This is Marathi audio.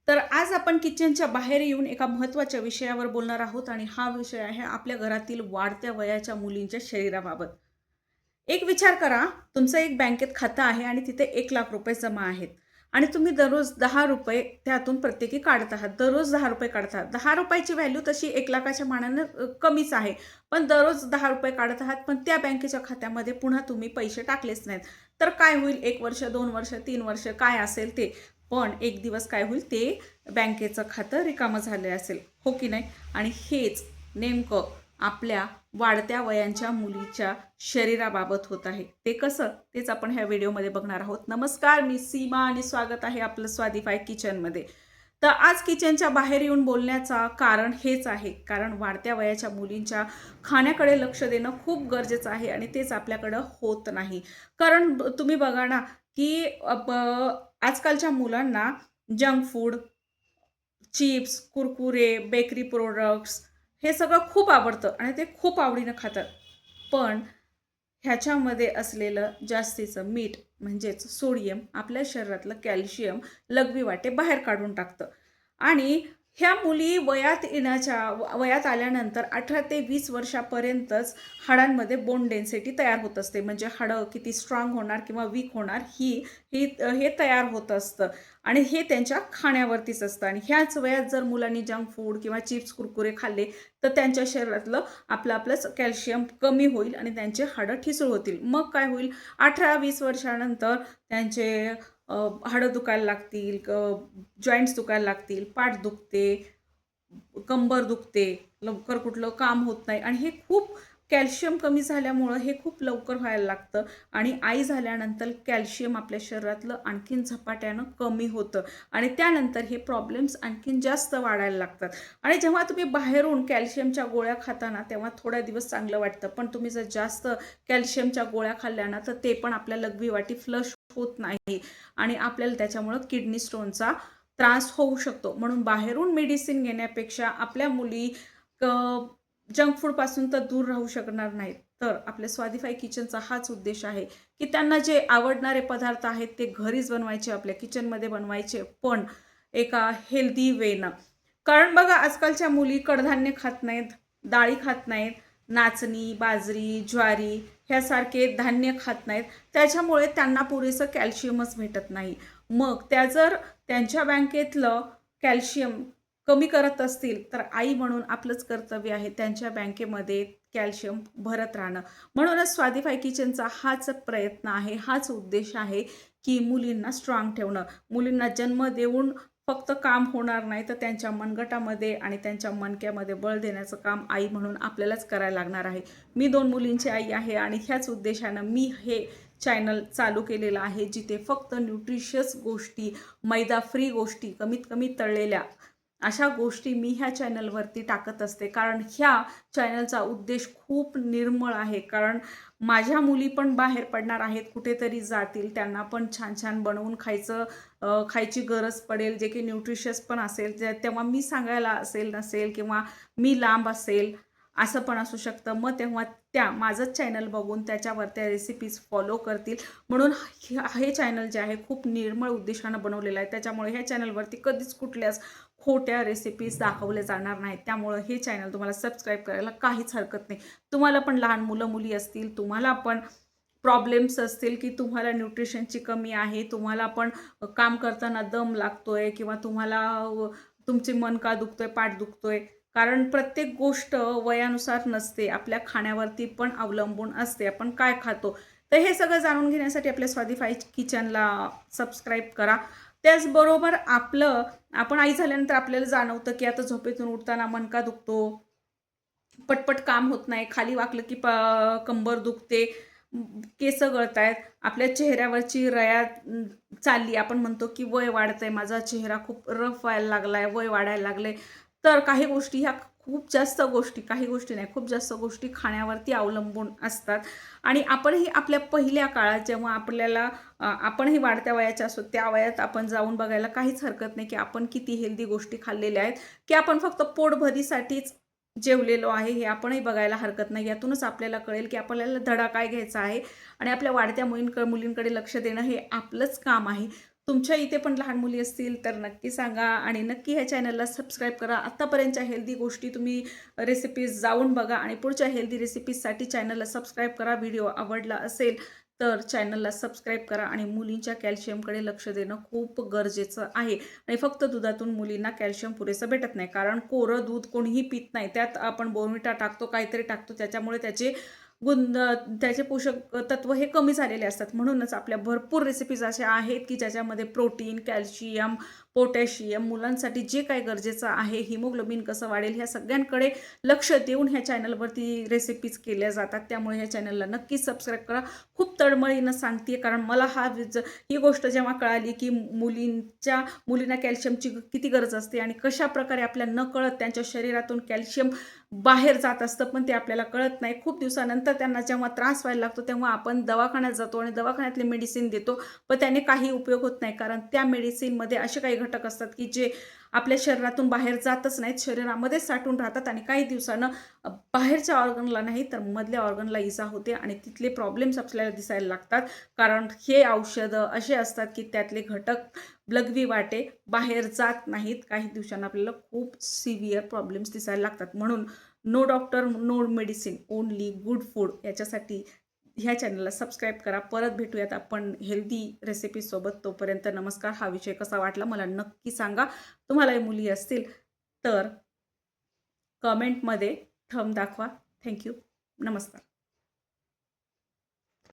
तर आज आपण किचनच्या बाहेर येऊन एका महत्त्वाच्या विषयावर बोलणार आहोत आणि हा विषय आहे आपल्या घरातील वाढत्या वयाच्या मुलींच्या शरीराबाबत. एक विचार करा, तुमचं एक बँकेत खातं आहे आणि तिथे ₹1,00,000 जमा आहेत आणि तुम्ही दररोज ₹10 त्यातून प्रत्येकी काढत आहात. दररोज ₹10 काढत आहात. ₹10 ची व्हॅल्यू तशी 1,00,000च्या मानानं कमीच आहे. पण दररोज ₹10 काढत आहात, पण त्या बँकेच्या खात्यामध्ये पुन्हा तुम्ही पैसे टाकलेच नाहीत. तर काय होईल? 1 वर्ष, 2 वर्ष, 3 वर्ष काय असेल ते. पण एक दिवस काय होईल? ते बँकेचं खातं रिकामं झालं असेल, हो की नाही? आणि हेच नेमकं आपल्या वाढत्या वयांच्या मुलीच्या शरीराबाबत होत आहे. ते कसं? तेच आपण ह्या व्हिडिओमध्ये बघणार आहोत. नमस्कार, मी सीमा आणि स्वागत आहे आपलं स्वादिफाय किचनमध्ये. तर आज किचनच्या बाहेर येऊन बोलण्याचं कारण हेच आहे. कारण वाढत्या वयाच्या मुलींच्या खाण्याकडे लक्ष देणं खूप गरजेचं आहे आणि तेच आपल्याकडं होत नाही. कारण तुम्ही बघा ना, की आजकालच्या मुलांना junk food, chips, Kurkure, bakery products हे सगळं खूप आवडतं आणि ते खूप आवडीनं खातात. पण ह्याच्यामध्ये असलेलं जास्तीचं मीठ म्हणजेच सोडियम आपल्या शरीरातलं कॅल्शियम लघवी वाटे बाहेर काढून टाकतं. आणि ह्या मुली वयात आल्यानंतर 18 ते 20 वर्षापर्यंतच हाडांमध्ये बोन डेन्सिटी तयार होत असते. म्हणजे हाडं किती स्ट्राँग होणार किंवा वीक होणार ही ही हे तयार होत असतं आणि हे त्यांच्या खाण्यावरतीच असतं. आणि ह्याच वयात जर मुलांनी जंक फूड किंवा चिप्स, कुरकुरे खाल्ले तर त्यांच्या शरीरातलं आपलंच कॅल्शियम कमी होईल आणि त्यांचे हाडं ठिसूळ होतील. मग काय होईल? 18-20 वर्षानंतर त्यांचे हाडं दुखायला लागतील, जॉइंट्स दुखायला लागतील, पाठ दुखते, कंबर दुखते, लवकर कुठलं काम होत नाही आणि हे खूप कॅल्शियम कमी झाल्यामुळं हे खूप लवकर व्हायला लागतं. आणि आई झाल्यानंतर कॅल्शियम आपल्या शरीरातलं आणखीन झपाट्यानं कमी होतं आणि त्यानंतर हे प्रॉब्लेम्स आणखीन जास्त वाढायला लागतात. आणि जेव्हा तुम्ही बाहेरून कॅल्शियमच्या गोळ्या खाता ना, तेव्हा थोड्या दिवस चांगलं वाटतं. पण तुम्ही जर जास्त कॅल्शियमच्या गोळ्या खाल्ल्या ना, तर ते पण आपल्या लघवीवाटी फ्लश होत नाही आणि आपल्याला त्याच्यामुळं किडनी स्टोनचा त्रास होऊ शकतो. म्हणून बाहेरून मेडिसिन घेण्यापेक्षा आपल्या मुली जंक फूडपासून तर दूर राहू शकणार नाहीत. तर आपल्या स्वादिफाय किचनचा हाच उद्देश आहे, की त्यांना जे आवडणारे पदार्थ आहेत ते घरीच बनवायचे, आपल्या किचनमध्ये बनवायचे, पण एका हेल्दी वेनं. कारण बघा आजकालच्या मुली कडधान्य खात नाहीत, डाळी खात नाहीत, नाचणी, बाजरी, ज्वारी ह्यासारखे धान्य खात नाहीत. त्याच्यामुळे त्यांना पुरेसं कॅल्शियमच भेटत नाही. मग त्या जर त्यांच्या बँकेतलं कॅल्शियम कमी करत असतील, तर आई म्हणून आपलंच कर्तव्य आहे त्यांच्या बँकेमध्ये कॅल्शियम भरत राहणं. म्हणूनच स्वादिफाय किचनचा हाच प्रयत्न आहे, हाच उद्देश आहे, की मुलींना स्ट्राँग ठेवणं. मुलींना जन्म देऊन फक्त काम होणार नाही, तर त्यांच्या मनगटामध्ये आणि त्यांच्या मणक्यामध्ये बळ देण्याचं काम आई म्हणून आपल्यालाच करायला लागणार आहे. मी 2 मुलींची आई आहे आणि ह्याच उद्देशानं मी हे चॅनल चालू केलेलं आहे, जिथे फक्त न्यूट्रिशियस गोष्टी, मैदा फ्री गोष्टी, कमीत कमी तळलेल्या अशा गोष्टी मी ह्या चॅनलवरती टाकत असते. कारण ह्या चॅनलचा उद्देश खूप निर्मळ आहे. कारण माझ्या मुली पण बाहेर पडणार आहेत, कुठेतरी जातील, त्यांना पण छान छान बनवून खायची गरज पडेल, जे की न्यूट्रिशियस पण असेल. तेव्हा मी सांगायला असेल नसेल किंवा मी लांब असेल असं पण असू शकतं. मग तेव्हा त्या माझंच चॅनल बघून त्याच्यावर त्या रेसिपीज फॉलो करतील. म्हणून हे चॅनल जे आहे खूप निर्मळ उद्देशानं बनवलेलं आहे. त्याच्यामुळे ह्या चॅनलवरती कधीच कुठल्याच खोट्या रेसिपीज दाखवल्या जाणार नाहीत. त्यामुळं हे चॅनल तुम्हाला सबस्क्राईब करायला काहीच हरकत नाही. तुम्हाला पण लहान मुलं-मुली असतील, तुम्हाला पण प्रॉब्लेम्स असतील, की तुम्हाला न्यूट्रिशनची कमी आहे, तुम्हाला पण काम करताना दम लागतोय किंवा तुम्हाला तुमचे मणका दुखतोय, पाठ दुखतोय. कारण प्रत्येक गोष्ट वयानुसार नसते. आपल्या खाण्यावरती पण अवलंबून असते. आपण काय खातो? तर हे सगळं जाणून घेण्यासाठी आपल्या स्वादिफाय किचनला सबस्क्राईब करा. त्याचबरोबर आपण आई झाल्यानंतर आपल्याला जाणवतं, की आता झोपेतून उठताना मणका दुखतो, पटपट काम होत नाही, खाली वाकलं की कंबर दुखते, केस गळतायत, आपल्या चेहऱ्यावरची चालली. आपण म्हणतो की वय वाढतंय, माझा चेहरा खूप रफ व्हायला लागलाय, वय वाढायला लागले. तर काही गोष्टी ह्या खूप जास्त गोष्टी, काही गोष्टी नाही, खूप जास्त गोष्टी खाण्यावरती अवलंबून असतात. आणि आपणही आपल्या पहिल्या काळात जेव्हा आपणही वाढत्या वयाच्या असतो, त्या वयात आपण जाऊन बघायला काहीच हरकत नाही, की आपण किती हेल्दी गोष्टी खाल्लेल्या आहेत, की आपण फक्त पोटभरीसाठीच जेवलेलो आहे हे आपणही बघायला हरकत नाही. यातूनच आपल्याला कळेल, की आपल्याला धडा काय घ्यायचा आहे आणि आपल्या वाढत्या मुलींकडे लक्ष देणं हे आपलंच काम आहे. तुमच्या इथे पण लहान मुली असतील तर नक्की सांगा आणि नक्की ह्या चॅनलला सबस्क्राईब करा. आत्तापर्यंतच्या हेल्दी गोष्टी तुम्ही रेसिपीज जाऊन बघा आणि पुढच्या हेल्दी रेसिपीजसाठी चॅनलला सबस्क्राईब करा. व्हिडिओ आवडला असेल तर चॅनलला सबस्क्राईब करा आणि मुलींच्या कॅल्शियमकडे लक्ष देणं खूप गरजेचं आहे. आणि फक्त दुधातून मुलींना कॅल्शियम पुरेसं भेटत नाही, कारण कोरं दूध कोणीही पित नाही. त्यात आपण बोर्नव्हिटा टाकतो, काहीतरी टाकतो, त्याच्यामुळे त्याचे पोषक तत्व हे कमी झालेले असतात. म्हणूनच आपल्या भरपूर रेसिपीज अशा आहेत की ज्याच्यामध्ये प्रोटीन, कॅल्शियम, पोटॅशियम, मुलांसाठी जे काही गरजेचं आहे, हिमोग्लोबिन कसं वाढेल, ह्या सगळ्यांकडे लक्ष देऊन ह्या चॅनलवरती रेसिपीज केल्या जातात. त्यामुळे ह्या चॅनलला नक्की सबस्क्राईब करा. खूप तळमळीनं सांगते, कारण मला ही गोष्ट जेव्हा कळाली की मुलींना कॅल्शियमची किती गरज असते आणि कशा प्रकारे आपल्या नकळत त्यांच्या शरीरातून कॅल्शियम बाहेर जात असतं, पण ते आपल्याला कळत नाही. खूप दिवसानंतर त्यांना जेव्हा त्रास व्हायला लागतो तेव्हा आपण दवाखान्यात जातो आणि दवाखान्यातले मेडिसिन देतो, पण त्याने काही उपयोग होत नाही, कारण त्या मेडिसिनमध्ये असे काही घटक असतात की जे आपल्या शरीरातून बाहेर जातच नाहीत, शरीरामध्येच साठून राहतात आणि काही दिवसानं बाहेरच्या ऑर्गनला नाही तर मधल्या ऑर्गनला इजा होते आणि तिथले प्रॉब्लेम्स आपल्याला दिसायला लागतात. कारण हे औषधं असे असतात की त्यातले घटक लघवी वाटे बाहेर जात नाहीत. काही दिवसांना आपल्याला खूप सिव्हिअर प्रॉब्लेम्स दिसायला लागतात. म्हणून no doctor, no medicine, only good food. याच्यासाठी ह्या चॅनलला सबस्क्राईब करा. परत भेटूयात आपण हेल्दी रेसिपीसोबत. तोपर्यंत नमस्कार. हा विषय कसा वाटला मला नक्की सांगा. तुम्हालाही मुली असतील तर कमेंटमध्ये थंब दाखवा. थँक्यू. नमस्कार.